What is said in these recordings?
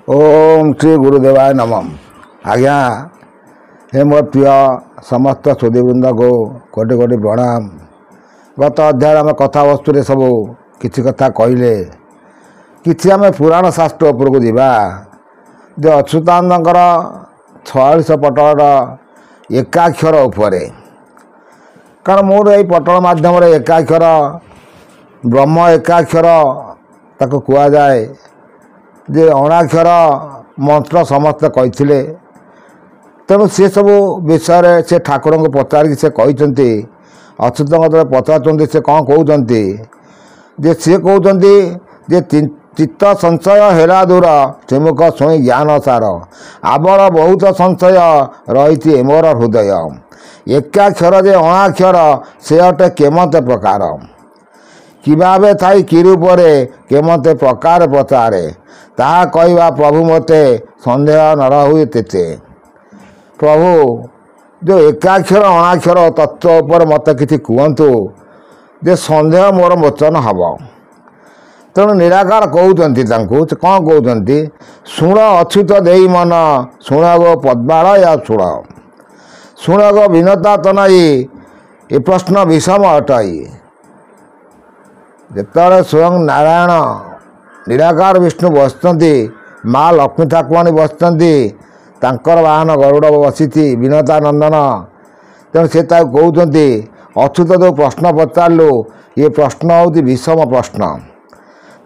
ओम श्री गुरुदेवाय नमः। आज्ञा हे मोर प्रिय समस्त सुधीवृंद को कोटि कोटि प्रणाम। गत अध्याय आम कथावस्तु सबू किसी कथा कहले कि आम पुराण शास्त्र उपरको जावा जे अच्युतानंदर 46 पटल एकाक्षर उपरे कारण मोर यही पटल मध्यम एकाक्षर ब्रह्म एकाक्षर ताको कुआ जाए जे अणाक्षर मंत्र समस्त कही तेणु सी सब विषय से ठाकुर को पचारिक से कहते अच्युत पचार से कौन कहते जे सी कहते जे चित्त संशय हेला दूर त्रिमुख शुणी ज्ञान सार आबल बहुत संशय रही मोर हृदय एकाक्षर जे अणाक्षर से अटे केमते प्रकार किभावे थाई कि रूपरे केमते प्रकार प्रचारे ताहा कहवा प्रभु मते संदेह न रहुए तेते। प्रभु जो एकाक्षर अणाक्षर तत्व उपर मत किसी कहतु जे संदेह मोर मोचन हम तेणु निराकार कहते कौन कहते शुण अच्युत देई मन शुण गो पद्माल या शुण गो विनता तनाई ए प्रश्न विषम अटाई जिते स्वयं नारायण निराकार विष्णु बसती माँ लक्ष्मी ठाकुराणी बसती वाहन गरुड़ बसी विनता नंदन तेणु से कहते अच्युत जो प्रश्न पचारू ये प्रश्न हूँ विषम प्रश्न।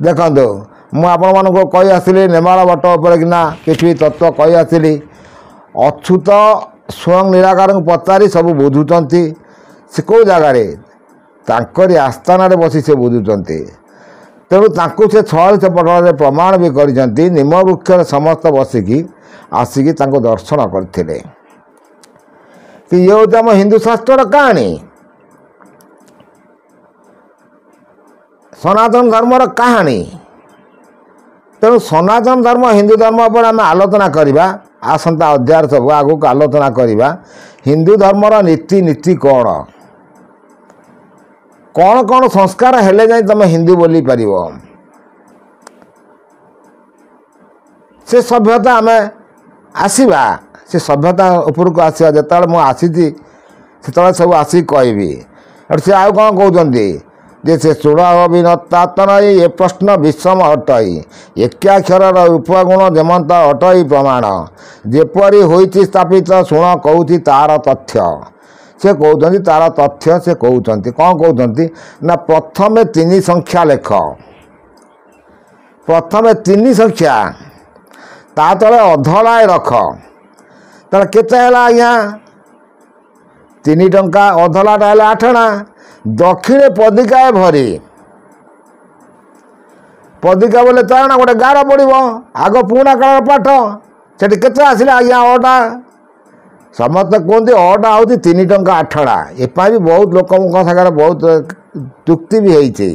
देखो मुझे कही आसली नेमाल बट उपर किना पृथ्वी तत्व कही आसली अच्युत स्वयं निराकार को पचारि सब बुझुंट से कौ जगार तांकरी आस्थान बसी से बुझुंट तेणु से 46 पटल प्रमाण भी कर निम वृक्ष समस्त बसिकी आसिकी दर्शन करते कि ये हूँ आम हिंदू शास्त्र कहानी सनातन धर्मर कहानी। तेणु सनातन धर्म हिंदू धर्म पर आम आलोचना करवा आसंता अध्याय सब आगक आलोचना करवा हिंदू धर्मर नीति नीति कौन कौन कौन संस्कार हेले जाए तुम हिंदू बोली पार से सभ्यता आम आसवा से सभ्यता उपरको आसवा जो मुझे आसी से सब आसिक कहबी से आउ कौन कहते जे से शुण विनता तनई ए प्रश्न विषम अटई एकाक्षर उपगुण जमंत अटई प्रमाण जेपरी होइछि स्थापित शुण कहूँ तार तथ्य से कहते तार तथ्य से कहते कौन कहते ना प्रथम 3 संख्या लेख प्रथम 3 संख्या ता तले अधलाए रख तार केते हैला आज्ञा 3 टंका अधलाटा है 8 आना दक्षिण पदिकाए भरी पदिका बोले तार गोटे गार पड़ो आग पुणा काल पाठ से केते आसला आज्ञा अटा समस्त कहते अटा हूँ 3 टंका 8 आना एपाई भी बहुत लोक सागर बहुत चुक्ति भी होती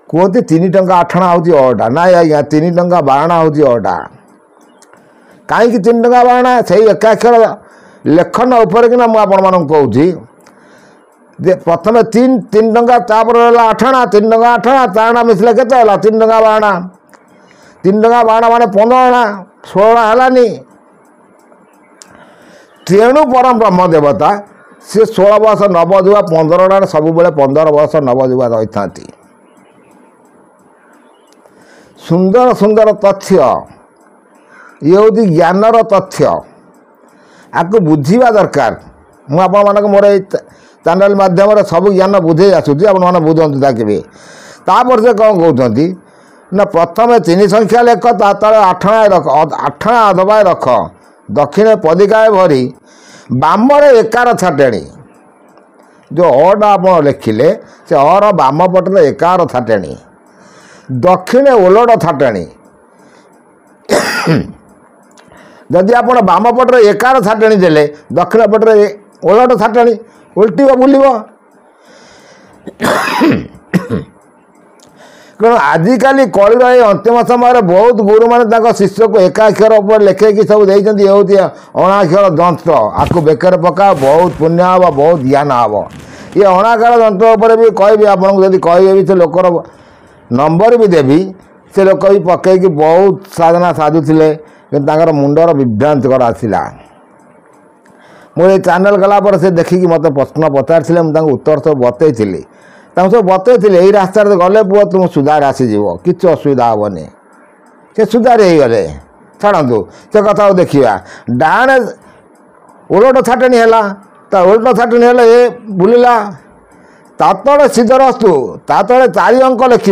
कहते 3 टंका 8 आना हूँ अटा ना आज्ञा 3 टंका 12 आना हूँ अटा कहीं 3 टंका 12 आना से एकाक्षर लेखन उपर कि मुझे कहूँ जे प्रथम 3 टंका तापर 8 आना 3 टंका 8 आना तार मिसले के 3 टंका 12 आना 3 टंका 12 माने 15 आना 16 हलानी तेणु परम ब्रह्म देवता सी 16 वर्ष नवजुआ 15 आना सब 15 वर्ष नवजुआ रही था। सुंदर सुंदर तथ्य ये हूँ ज्ञानर तथ्य आपको बुझा दरकार मुझे मोर चैनल माध्यम सब ज्ञान बुझे आसूँ आप बुझे ताकि तापर से कौन कहते ना प्रथम 3 संख्या लेख ता तले 8 आना रख 8 आना अधबाए रख दक्षिण पदिकाए भरी बामरे एकार छाटेणी जो अटा आप लिखिले से अर बाम पटे एकार छाटेणी दक्षिण ओलट छाटेणी जदि आप बाम पटे एकार छाटेणी देले दक्षिण पटे ओलट छाटेणी उल्टी बुल कारण आजिकल कलिर अंतिम समय बहुत गुरु मैंने शिष्य को एकाक्षर उपर लिखे सब देते हूँ अणाक्षर जंत्र आपको बेकर पका बहुत पुण्य हम बहुत ज्ञान हम ये अणाक्षर जंत्र उपर भी कहि आपको जब कहे भी से लोकर नंबर भी देवी से लोक भी पकईकि बहुत साधना साधुले कि मुंडर विभ्रांतिकर आसला। मुझे चैनल गलापर से देखिकी मत प्रश्न पचार मुझे उत्तर सब बतई सब बतई यही रास्ता गले पुओ तुम सुधार आसीज कि असुविधा हेनी से सुधार हो गले छाड़ू से कथा देखा डाणे ओलट छाटणी है उलट छाटणी है ये बुलिला तले सिद्धरस्तु तले 4 अंक लिख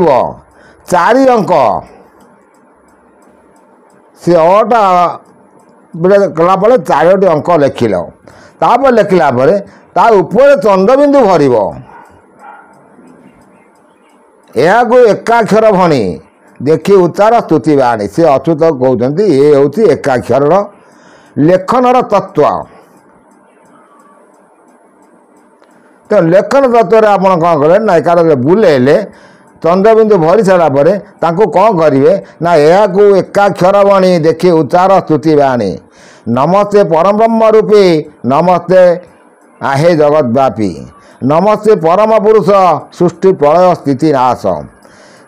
4 अंक सी अटा कलापर 4टी अंक लिखिल तापर लिखला ता ऊपर चंद्रबिंदु भर यह एकाक्षर भणी देखी उच्चार स्तुति बाणी से अच्युत कहते ये हूँ एकाक्षर लेखनर तत्व। तो लेखन तत्व आप कौन करें ना एक बुलेले चंद्रबिंदु भरी सारापर कौन करेंगे ना यह एकाक्षर भणी देखी उच्चार स्तुति बाणी नमस्ते परम ब्रह्म रूपी नमस्ते आहे जगत व्यापी नमस्ते परम पुरुष सृष्टि प्रलय स्थिति नाश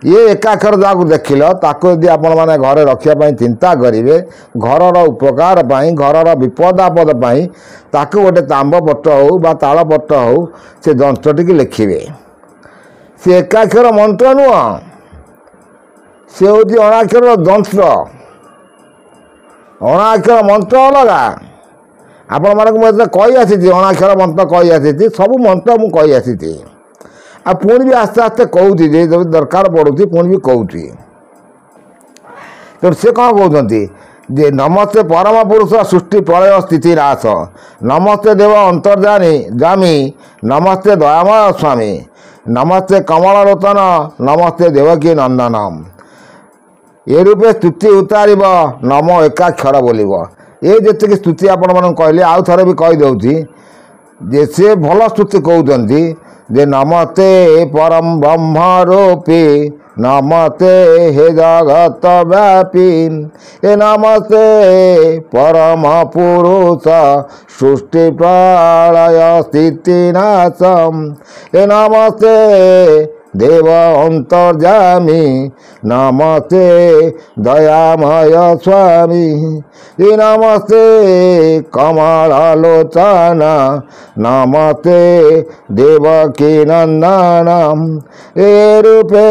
ये एकाक्षर जहाँ देखिल ताको यदि आपण मैंने घरे रखापी चिंता करेंगे घर उपकार घर विपद आपद ताको गोटे तांब पत्र हो बा ताल पत्र हो से जंत्रटी लिखे से एकाक्षर मंत्र नुह से हूँ अणाक्षर जंत्र अणाक्षर मंत्र अलगा आपण मानक मुझे कही आसी अणाक्षर मंत्र कही आसी सब मंत्र मुझे कही आसी आ पुणी भी आस्ते आस्ते कहूँ जब दरकार पड़ुची पुणी भी कहूँ तो से कौन कहते जे नमस्ते परम पुरुष सृष्टि प्रलय स्थिति नाश नमस्ते देव अंतर्जानी जामी नमस्ते दयामय स्वामी नमस्ते कमल लोचन नमस्ते देवकी नंदनम ये रूपे स्तुति उतार नम एकाक्षर बोल ये जी स्तुति आपण मन कहले आउ थे भी कहीदे जे से भल स्तुति कहते जे नमस्ते परम ब्रह्म रूपी नमस्ते हे जगत व्यापी ए नमस्ते परम पुरुष सृष्टि प्रलय स्थिति नाशम ए नमस्ते देव अंतर्जामी नमस्ते दयामय स्वामी ये नमस्ते कमलालोचन नमस्ते देवकी नंदनम ए रूपे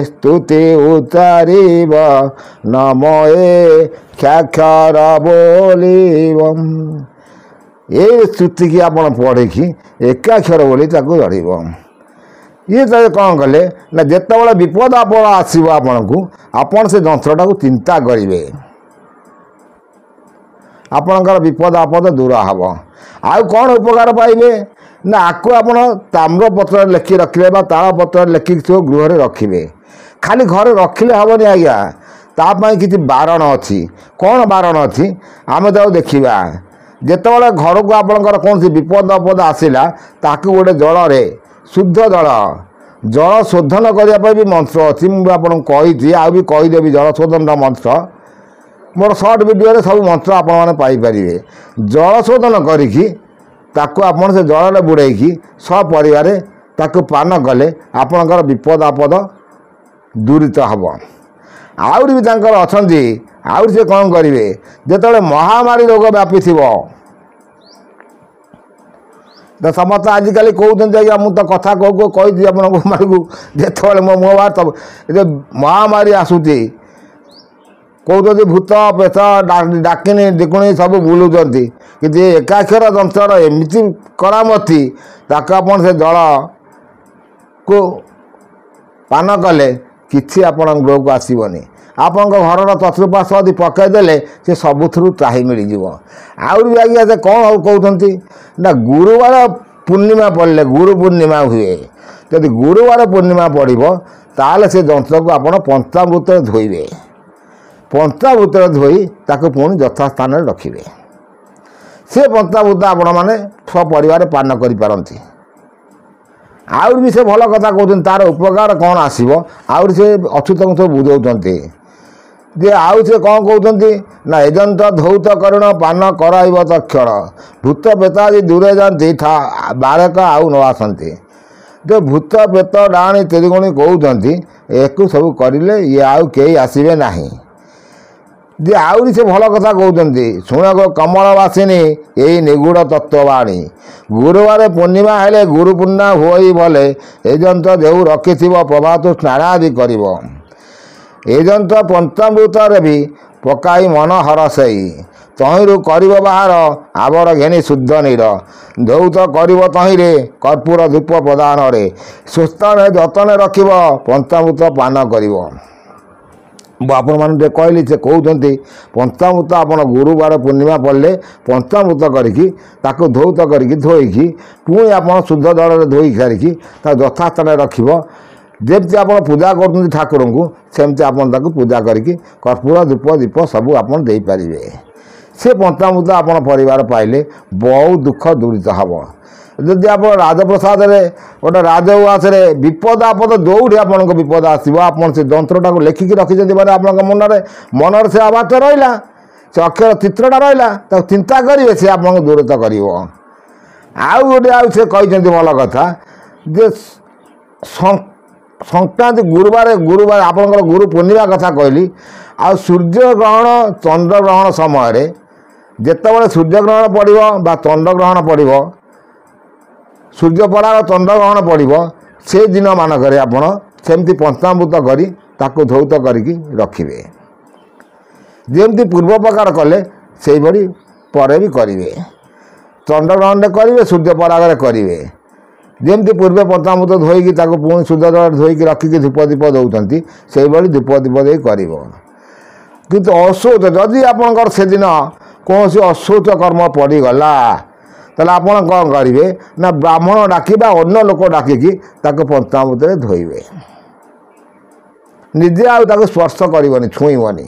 स्तुति उच्चारिव नमो एकाक्षर बोलिवम ये स्तुति की आप पढ़ी एकाक्षर बोली जड़ब ये कौन कले ना जिते विपद आपद आसो आपण से जंत्रटा चिंता करेंगे आपणकर विपद आपद दूर हम आउ कौन उपकार पाइबे ना आपको आपण ताम्रपत्र लिखि रखिले ताल पत्र लिखिक सब गृह रखिए खाली घर रखिले हेनी आज्ञा तापाई किसी बारण अच्छी कौन बारण अच्छी आम तो देखा जिते घर को आपणकर कौन विपद आपद आसला ताकू गोटे जल शुद्ध जल जल शोधन करने भी मंत्र अच्छी मुझे आपको कही आ भी कहीदेवी जल शोधन मंत्र मोर सर्ट वीडियो सब मंत्र आपरे जल शोधन करी आपण से जल बुड़े सपरिवार ताकू पान कले आपणकर विपद आपद दूरित हम आउरी भी अच्छा आउरी से कौन करेंगे जिते महामारी रोग व्यापी थी तो समस्त आजिकल कहते आज्ञा मुझे कथा कहू कही आपको जिते मो मुँह बाहर तब महामारी आसूची कहते भूत पेच डाकिनी डिकुणी सब बुलूँ कि एकाक्षर जंत्र एमती करामती ताक आप से जल को पान कले किसी आपण गृह को आसबनी आपण घर चतुर्पार्श्व यदि पकईदे सी सबुठ त्राही मिल आउरी भी आज्ञा से कौन कहते ना गुरुवार पूर्णिमा पड़े गुरु पूर्णिमा हुए जदि गुरुवार पूर्णिमा पड़ो ताल से जंत्र को आप पंचामृत धोइबे पंचामृत धोई ताको पुणी यथास्थान रखिए से पंचामृत आपण मैंने सपरिवार पान करें आउरी भी से भल कथा कहते तार उपकार कौन आसो आउरी से अच्युत सब बुझाते जे आउ से कौन कहते ना एजंत धौत करुण पान कराइब तक्षण भूत पेतादि दूरे जाती बारक आउ न आसती ଯେ ଭୂତ ପ୍ରେତ ଡାହାଣୀ ତେରିଗୁଣି କହୁଛନ୍ତି ଏକୁ ସବୁ କରିଲେ ଇଏ ଆଉ କେହି ଆସିବେ ନାହିଁ। ଯେ ଆହୁରି ସେ ଭଲ କଥା କହୁଛନ୍ତି, ଶୁଣ ଗୋ କମଳବାସିନୀ ଏଇ ନିଗୁଢ଼ ତତ୍ତ୍ୱବାଣୀ। ଗୁରୁବାର ପୂର୍ଣ୍ଣିମା ହେଲେ ଗୁରୁ ପୂର୍ଣ୍ଣା ହୁଅଇ ଭଲେ ଏଜନ୍ତ ଯେଉଁ ରଖିଥିବ ପ୍ରଭାତ ସ୍ନାନ ଆଦି କରିବ। ଏଜନ୍ତ ପଞ୍ଚାମୃତରେ ବି ପକାଇ ମନ ହରସେଇ ତହିଁରୁ କରିବ ବାହାର ଆବର ଘେନି ଶୁଦ୍ଧ ନୀର। ଧୌତ କରିବ ତହିଁରେ କର୍ପୂର ଧୂପ ପ୍ରଦାନରେ ସୁସ୍ଥରେ ଯତନେ ରଖିବ ପଞ୍ଚାମୃତ ପାନ କରିବ। ମୁଁ ଆପଣମାନଙ୍କୁ ଟିକେ କହିଲି, ସେ କହୁଛନ୍ତି ପଞ୍ଚାମୃତ ଆପଣ ଗୁରୁବାର ପୂର୍ଣ୍ଣିମା ପଡ଼ିଲେ ପଞ୍ଚାମୃତ କରିକି ତାକୁ ଧୌତ କରିକି ଧୋଇକି ପୁଣି ଆପଣ ଶୁଦ୍ଧ ଜଳରେ ଧୋଇ ସାରିକି ତାକୁ ଯଥାସ୍ଥାନରେ ରଖିବ। ଯେମିତି ଆପଣ ପୂଜା କରୁଛନ୍ତି ଠାକୁରଙ୍କୁ ସେମିତି ଆପଣ ତାକୁ ପୂଜା କରିକି କର୍ପୂର ଧୂପ ଦୀପ ସବୁ ଆପଣ ଦେଇପାରିବେ। ସେ ପଞ୍ଚାମୃତ ଆପଣ ପରିବାର ପାଇଲେ ବହୁତ ଦୁଃଖ ଦୂରିତ ହେବ। ଯଦି ଆପଣ ରାଜପ୍ରସାଦରେ ଗୋଟେ ରାଜଉଆସରେ ବିପଦ ଆପଦ ଯେଉଁଠି ଆପଣଙ୍କ ବିପଦ ଆସିବ ଆପଣ ସେ ଯନ୍ତ୍ରଟାକୁ ଲେଖିକି ରଖିଛନ୍ତି ମାନେ ଆପଣଙ୍କ ମନରେ ସେ ଆବାଜଟା ରହିଲା, ସେ ଅକ୍ଷର ଚିତ୍ରଟା ରହିଲା, ତାକୁ ଚିନ୍ତା କରିବେ, ସେ ଆପଣଙ୍କୁ ଦୂରତ କରିବ। ଆଉ ଗୋଟେ ଆଉ ସେ କହିଛନ୍ତି ଭଲ କଥା ଯେ ସଂକ୍ରାନ୍ତି ଗୁରୁବାର ଆପଣଙ୍କର ଗୁରୁ ପୂର୍ଣ୍ଣିମା କଥା କହିଲି। ଆଉ ସୂର୍ଯ୍ୟଗ୍ରହଣ ଚନ୍ଦ୍ରଗ୍ରହଣ ସମୟରେ ଯେତେବେଳେ ସୂର୍ଯ୍ୟଗ୍ରହଣ ପଡ଼ିବ ବା ଚନ୍ଦ୍ରଗ୍ରହଣ ପଡ଼ିବ, ସୂର୍ଯ୍ୟପରାଗ ଚନ୍ଦ୍ରଗ୍ରହଣ ପଡ଼ିବ, ସେ ଦିନମାନଙ୍କରେ ଆପଣ ସେମିତି ପଞ୍ଚାମୃତ କରି ତାକୁ ଧୌତ କରିକି ରଖିବେ। ଯେମିତି ପୂର୍ବ ପ୍ରକାର କଲେ ସେଇଭଳି ପରେ ବି କରିବେ। ଚନ୍ଦ୍ରଗ୍ରହଣରେ କରିବେ, ସୂର୍ଯ୍ୟପରାଗରେ କରିବେ। ଯେମିତି ପୂର୍ବେ ପଞ୍ଚାମୃତ ଧୋଇକି ତାକୁ ପୁଣି ଶୁଦ୍ଧ ଜଳରେ ଧୋଇକି ରଖିକି ଧୂପ ଦୀପ ଦେଉଛନ୍ତି ସେଇଭଳି ଧୂପ ଦୀପ ଦେଇ କରିବ। କିନ୍ତୁ ଅଶୌଚ ଯଦି ଆପଣଙ୍କର ସେଦିନ କୌଣସି ଅଶୌଚ କର୍ମ ପଡ଼ିଗଲା ତାହେଲେ ଆପଣ କ'ଣ କରିବେ ନା ବ୍ରାହ୍ମଣ ଡାକି ବା ଅନ୍ୟ ଲୋକ ଡାକିକି ତାକୁ ପଞ୍ଚାମୃତରେ ଧୋଇବେ। ନିଜେ ଆଉ ତାକୁ ସ୍ପର୍ଶ କରିବନି, ଛୁଇଁବନି।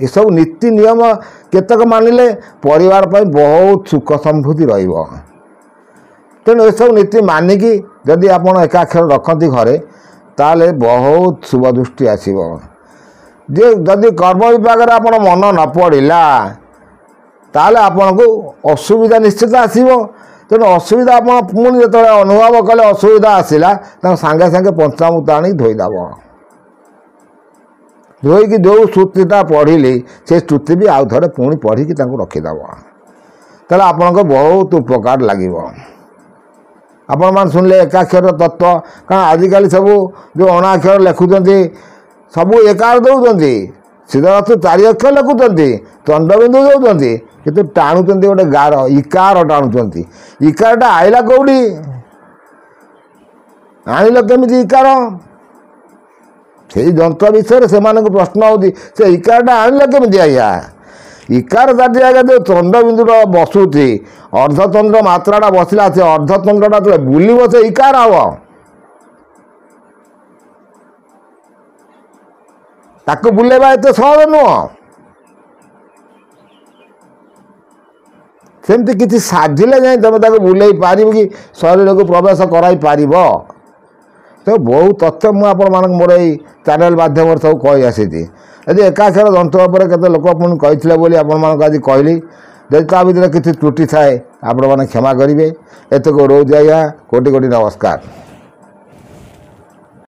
ଏସବୁ ନୀତି ନିୟମ କେତେକ ମାନିଲେ ପରିବାର ପାଇଁ ବହୁତ ସୁଖ ସମୃଦ୍ଧି ରହିବ। ତେଣୁ ଏସବୁ ନୀତି ମାନିକି ଯଦି ଆପଣ ଏକାକ୍ଷର ରଖନ୍ତି ଘରେ ତାହେଲେ ବହୁତ ଶୁଭ ଦୃଷ୍ଟି ଆସିବ। ଯେ ଯଦି କର୍ମ ବିଭାଗରେ ଆପଣ ମନ ନ ପଡ଼ିଲା ତାହେଲେ ଆପଣଙ୍କୁ ଅସୁବିଧା ନିଶ୍ଚିତ ଆସିବ। ତେଣୁ ଅସୁବିଧା ଆପଣ ପୁଣି ଯେତେବେଳେ ଅନୁଭବ କଲେ ଅସୁବିଧା ଆସିଲା ତାଙ୍କୁ ସାଙ୍ଗେ ସାଙ୍ଗେ ପଞ୍ଚାମୃତ ଆଣି ଧୋଇଦେବ। ଧୋଇକି ଯେଉଁ ସ୍ତୁତିଟା ପଢ଼ିଲି ସେ ସ୍ତୁତି ବି ଆଉ ଥରେ ପୁଣି ପଢ଼ିକି ତାଙ୍କୁ ରଖିଦେବ। ତାହେଲେ ଆପଣଙ୍କ ବହୁତ ଉପକାର ଲାଗିବ। ଆପଣମାନେ ଶୁଣିଲେ ଏକାକ୍ଷର ତତ୍ତ୍ୱ, କାରଣ ଆଜିକାଲି ସବୁ ଯେଉଁ ଅଣାକ୍ଷର ଲେଖୁଛନ୍ତି ସବୁ ଏକାର ଦେଉଛନ୍ତି, ସିଦ୍ଧାର୍ଥ 4 ଅକ୍ଷର ଲେଖୁଛନ୍ତି, ଚନ୍ଦ୍ରବିନ୍ଦୁ ଦେଉଛନ୍ତି, କିନ୍ତୁ ଟାଣୁଛନ୍ତି ଗୋଟେ ଗାର ଇକାର ଟାଣୁଛନ୍ତି। ଇକାରଟା ଆଇଲା କେଉଁଠି? ଆଣିଲ କେମିତି ଇକାର? ସେଇ ଯନ୍ତ୍ର ବିଷୟରେ ସେମାନଙ୍କୁ ପ୍ରଶ୍ନ ହେଉଛି, ସେ ଇକାରଟା ଆଣିଲ କେମିତି ଆଜ୍ଞା? ଇକାର ଜାତି ଆଜ୍ଞା ଯେଉଁ ଚନ୍ଦ୍ରବିନ୍ଦୁଟା ବସୁଛି, ଅର୍ଦ୍ଧଚନ୍ଦ୍ର ମାତ୍ରାଟା ବସିଲା, ସେ ଅର୍ଦ୍ଧଚନ୍ଦ୍ରଟା ଯେତେବେଳେ ବୁଲିବ ସେ ଇକାର ହେବ। ତାକୁ ବୁଲେଇବା ଏତେ ସହଜ ନୁହଁ। ସେମିତି କିଛି ସାଧିଲେ ଯାଇ ତୁମେ ତାକୁ ବୁଲେଇ ପାରିବ କି ଶରୀରକୁ ପ୍ରବେଶ କରାଇ ପାରିବ। ତେଣୁ ବହୁ ତଥ୍ୟ ମୁଁ ଆପଣମାନଙ୍କୁ ମୋର ଏଇ ଚ୍ୟାନେଲ୍ ମାଧ୍ୟମରେ ସବୁ କହି ଆସିଛି। ଯଦି ଏକାକ୍ଷର ଯନ୍ତ୍ର ଉପରେ କେତେ ଲୋକ ପୁଣି କହିଥିଲେ ବୋଲି ଆପଣମାନଙ୍କୁ ଆଜି କହିଲି। ଯଦି ତା ଭିତରେ କିଛି ତ୍ରୁଟି ଥାଏ ଆପଣମାନେ କ୍ଷମା କରିବେ। ଏତକ ରହୁଛି ଆଜ୍ଞା। କୋଟି କୋଟି ନମସ୍କାର।